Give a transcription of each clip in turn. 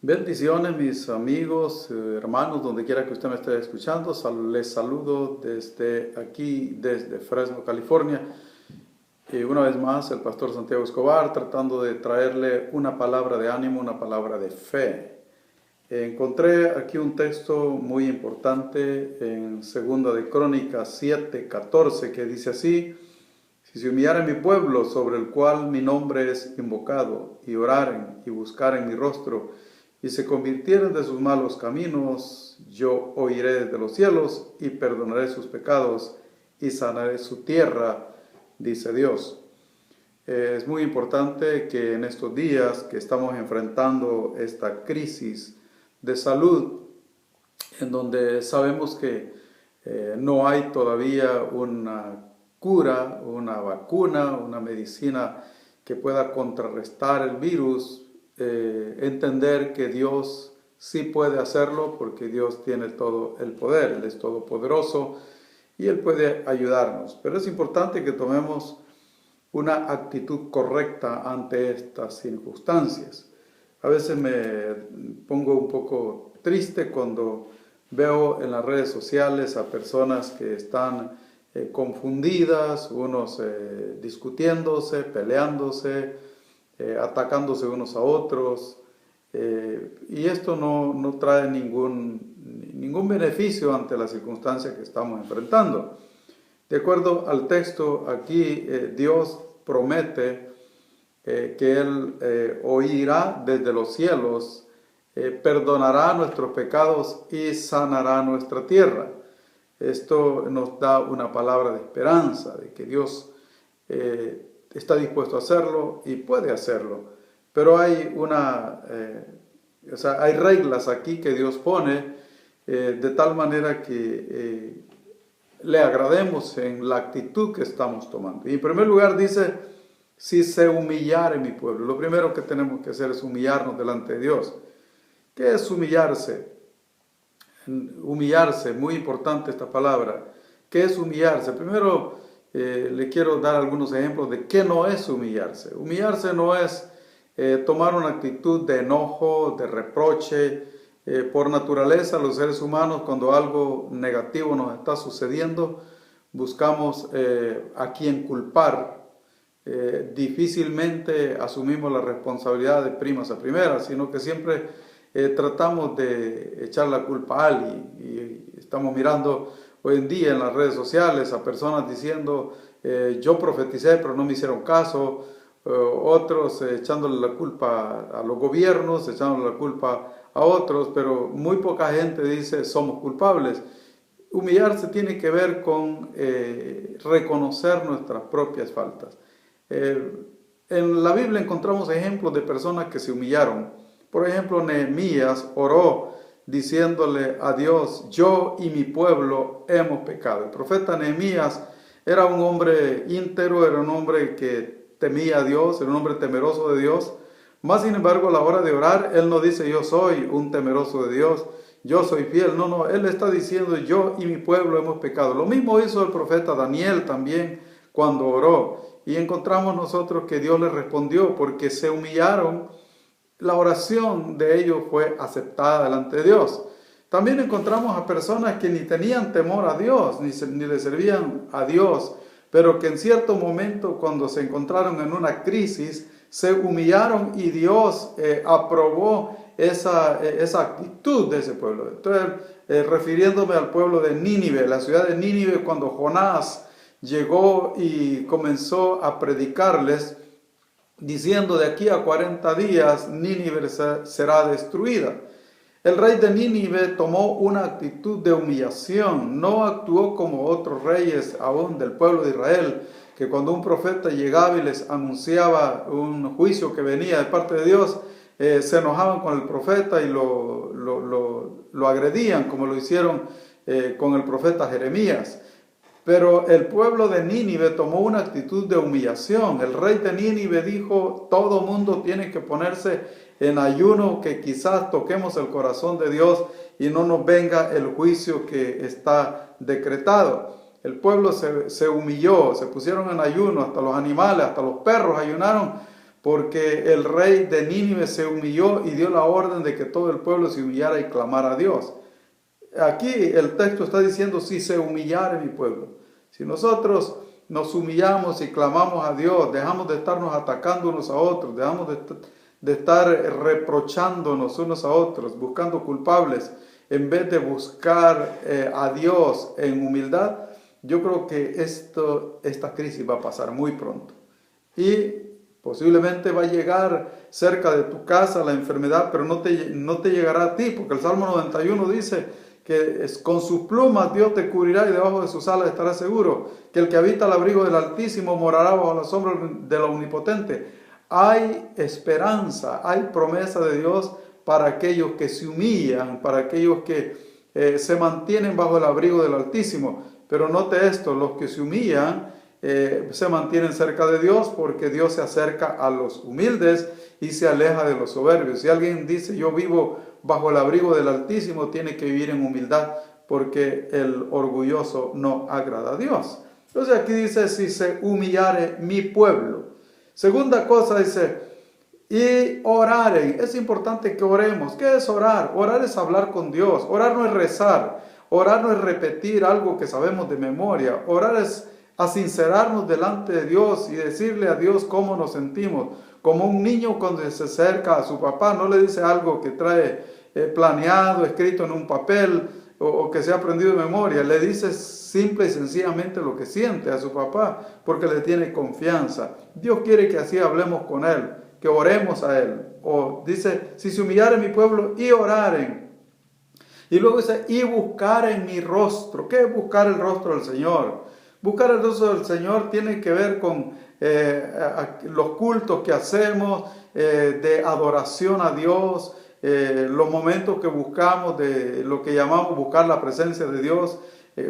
Bendiciones, mis amigos, hermanos, donde quiera que usted me esté escuchando. Les saludo desde aquí, desde Fresno, California. Y una vez más, el pastor Santiago Escobar, tratando de traerle una palabra de ánimo, una palabra de fe. Encontré aquí un texto muy importante en 2 de Crónicas 7:14, que dice así: si se humillare mi pueblo, sobre el cual mi nombre es invocado, y oraren y buscaren mi rostro, y se convirtieren de sus malos caminos, yo oiré desde los cielos y perdonaré sus pecados y sanaré su tierra, dice Dios. Es muy importante que en estos días que estamos enfrentando esta crisis de salud, en donde sabemos que no hay todavía una cura, una vacuna, una medicina que pueda contrarrestar el virus, entender que Dios sí puede hacerlo porque Dios tiene todo el poder, Él es todopoderoso y Él puede ayudarnos. Pero es importante que tomemos una actitud correcta ante estas circunstancias. A veces me pongo un poco triste cuando veo en las redes sociales a personas que están confundidas, unos discutiéndose, peleándose, atacándose unos a otros, y esto no trae ningún beneficio ante la circunstancia que estamos enfrentando. De acuerdo al texto aquí, Dios promete que Él oirá desde los cielos, perdonará nuestros pecados y sanará nuestra tierra. Esto nos da una palabra de esperanza, de que Dios está dispuesto a hacerlo y puede hacerlo. Pero hay hay reglas aquí que Dios pone de tal manera que le agrademos en la actitud que estamos tomando. Y en primer lugar dice: si se humillare mi pueblo. Lo primero que tenemos que hacer es humillarnos delante de Dios. ¿Qué es humillarse? Humillarse, muy importante esta palabra. ¿Qué es humillarse? Primero le quiero dar algunos ejemplos de qué no es humillarse. Humillarse no es tomar una actitud de enojo, de reproche. Por naturaleza, los seres humanos, cuando algo negativo nos está sucediendo, buscamos a quién culpar. Difícilmente asumimos la responsabilidad de primas a primeras, sino que siempre tratamos de echar la culpa a alguien. Y estamos mirando hoy en día en las redes sociales a personas diciendo: yo profeticé pero no me hicieron caso. Otros echándole la culpa a los gobiernos, echándole la culpa a otros, pero muy poca gente dice somos culpables. Humillarse tiene que ver con reconocer nuestras propias faltas. En la Biblia encontramos ejemplos de personas que se humillaron. Por ejemplo, Nehemías oró diciéndole a Dios: yo y mi pueblo hemos pecado. El profeta Nehemías era un hombre íntegro, era un hombre que temía a Dios, era un hombre temeroso de Dios. Más sin embargo, a la hora de orar, él no dice: yo soy un temeroso de Dios, yo soy fiel. No, él está diciendo: yo y mi pueblo hemos pecado. Lo mismo hizo el profeta Daniel también cuando oró. Y encontramos nosotros que Dios le respondió porque se humillaron. La oración de ellos fue aceptada delante de Dios. También encontramos a personas que ni tenían temor a Dios, ni le servían a Dios, pero que en cierto momento, cuando se encontraron en una crisis, se humillaron y Dios aprobó esa actitud de ese pueblo. Entonces, refiriéndome al pueblo de Nínive, la ciudad de Nínive, cuando Jonás llegó y comenzó a predicarles, diciendo: de aquí a 40 días Nínive será destruida. El rey de Nínive tomó una actitud de humillación, no actuó como otros reyes aún del pueblo de Israel, que cuando un profeta llegaba y les anunciaba un juicio que venía de parte de Dios, se enojaban con el profeta y lo agredían, como lo hicieron con el profeta Jeremías. Pero el pueblo de Nínive tomó una actitud de humillación. El rey de Nínive dijo: todo mundo tiene que ponerse en ayuno, que quizás toquemos el corazón de Dios y no nos venga el juicio que está decretado. El pueblo se humilló, se pusieron en ayuno, hasta los animales, hasta los perros ayunaron, porque el rey de Nínive se humilló y dio la orden de que todo el pueblo se humillara y clamara a Dios. Aquí el texto está diciendo, si se humillare mi pueblo. Si nosotros nos humillamos y clamamos a Dios, dejamos de estarnos atacando unos a otros, dejamos de estar reprochándonos unos a otros, buscando culpables, en vez de buscar a Dios en humildad, yo creo que esta crisis va a pasar muy pronto. Y posiblemente va a llegar cerca de tu casa la enfermedad, pero no te llegará a ti, porque el Salmo 91 dice que con sus plumas Dios te cubrirá y debajo de sus alas estarás seguro, que el que habita al abrigo del Altísimo morará bajo la sombra del Omnipotente. Hay esperanza, hay promesa de Dios para aquellos que se humillan, para aquellos que se mantienen bajo el abrigo del Altísimo. Pero note esto, los que se humillan se mantienen cerca de Dios, porque Dios se acerca a los humildes y se aleja de los soberbios. Si alguien dice yo vivo bajo el abrigo del Altísimo, tiene que vivir en humildad, porque el orgulloso no agrada a Dios. Entonces aquí dice, si se humillare mi pueblo. Segunda cosa dice, y oraren. Es importante que oremos. ¿Qué es orar? Orar es hablar con Dios. Orar no es rezar. Orar no es repetir algo que sabemos de memoria. Orar es sincerarnos delante de Dios y decirle a Dios cómo nos sentimos. Como un niño cuando se acerca a su papá, no le dice algo que trae planeado, escrito en un papel o que se ha aprendido de memoria. Le dice simple y sencillamente lo que siente a su papá, porque le tiene confianza. Dios quiere que así hablemos con Él, que oremos a Él. O dice, si se humillare mi pueblo y oraren. Y luego dice, y buscaren mi rostro. ¿Qué es buscar el rostro del Señor? Buscar el rostro del Señor tiene que ver con los cultos que hacemos, de adoración a Dios, los momentos que buscamos, de lo que llamamos buscar la presencia de Dios.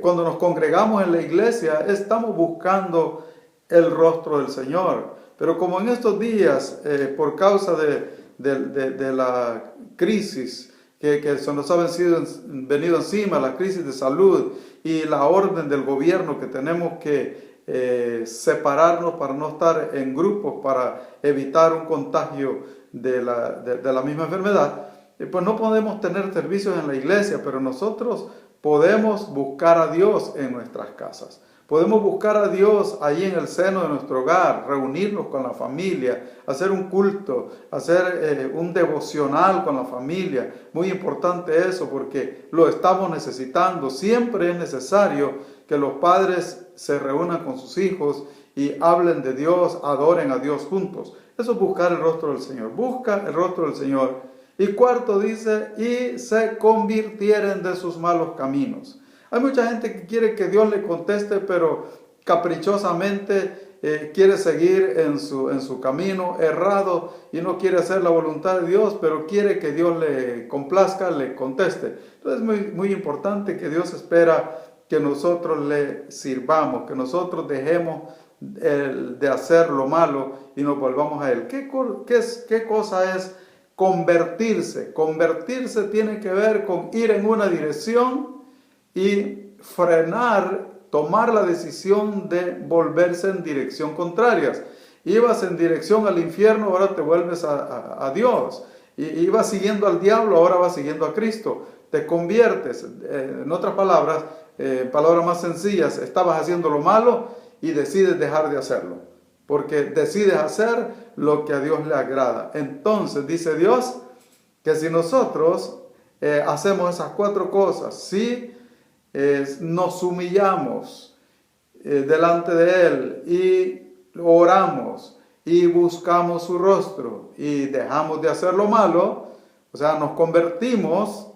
Cuando nos congregamos en la iglesia, estamos buscando el rostro del Señor. Pero como en estos días, por causa de la crisis que se nos ha venido encima, la crisis de salud y la orden del gobierno que tenemos que separarnos para no estar en grupos, para evitar un contagio de la misma enfermedad, pues no podemos tener servicios en la iglesia, pero nosotros podemos buscar a Dios en nuestras casas. Podemos buscar a Dios ahí en el seno de nuestro hogar, reunirnos con la familia, hacer un culto, hacer un devocional con la familia. Muy importante eso, porque lo estamos necesitando. Siempre es necesario que los padres se reúnan con sus hijos y hablen de Dios, adoren a Dios juntos. Eso es buscar el rostro del Señor. Busca el rostro del Señor. Y cuarto dice, y se convirtieren de sus malos caminos. Hay mucha gente que quiere que Dios le conteste, pero caprichosamente quiere seguir en su camino errado y no quiere hacer la voluntad de Dios, pero quiere que Dios le complazca, le conteste. Entonces es muy, muy importante que Dios espera que nosotros le sirvamos, que nosotros dejemos de hacer lo malo y nos volvamos a Él. ¿Qué cosa es convertirse? Convertirse tiene que ver con ir en una dirección y frenar, tomar la decisión de volverse en dirección contrarias. Ibas en dirección al infierno, ahora te vuelves a Dios. Y ibas siguiendo al diablo, ahora vas siguiendo a Cristo. Te conviertes, en otras palabras, palabras más sencillas, estabas haciendo lo malo y decides dejar de hacerlo. Porque decides hacer lo que a Dios le agrada. Entonces dice Dios que si nosotros hacemos esas cuatro cosas, si nos humillamos delante de Él y oramos y buscamos su rostro y dejamos de hacer lo malo, o sea, nos convertimos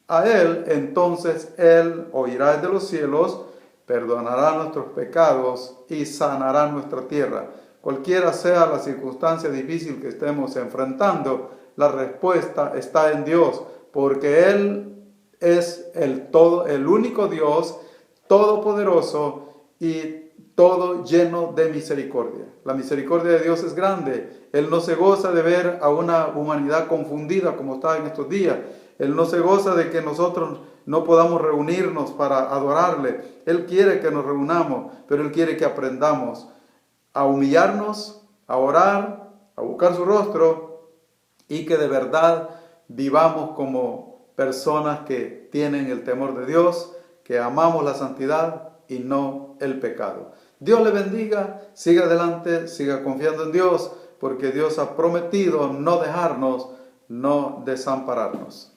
a Él, entonces Él oirá desde los cielos, perdonará nuestros pecados y sanará nuestra tierra. Cualquiera sea la circunstancia difícil que estemos enfrentando, la respuesta está en Dios, porque Él es el único Dios, todopoderoso y todo lleno de misericordia. La misericordia de Dios es grande. Él no se goza de ver a una humanidad confundida como está en estos días. Él no se goza de que nosotros no podamos reunirnos para adorarle. Él quiere que nos reunamos, pero Él quiere que aprendamos a humillarnos, a orar a buscar su rostro y que de verdad vivamos como personas que tienen el temor de Dios, que amamos la santidad y no el pecado. Dios le bendiga, siga adelante, siga confiando en Dios, porque Dios ha prometido no dejarnos, no desampararnos.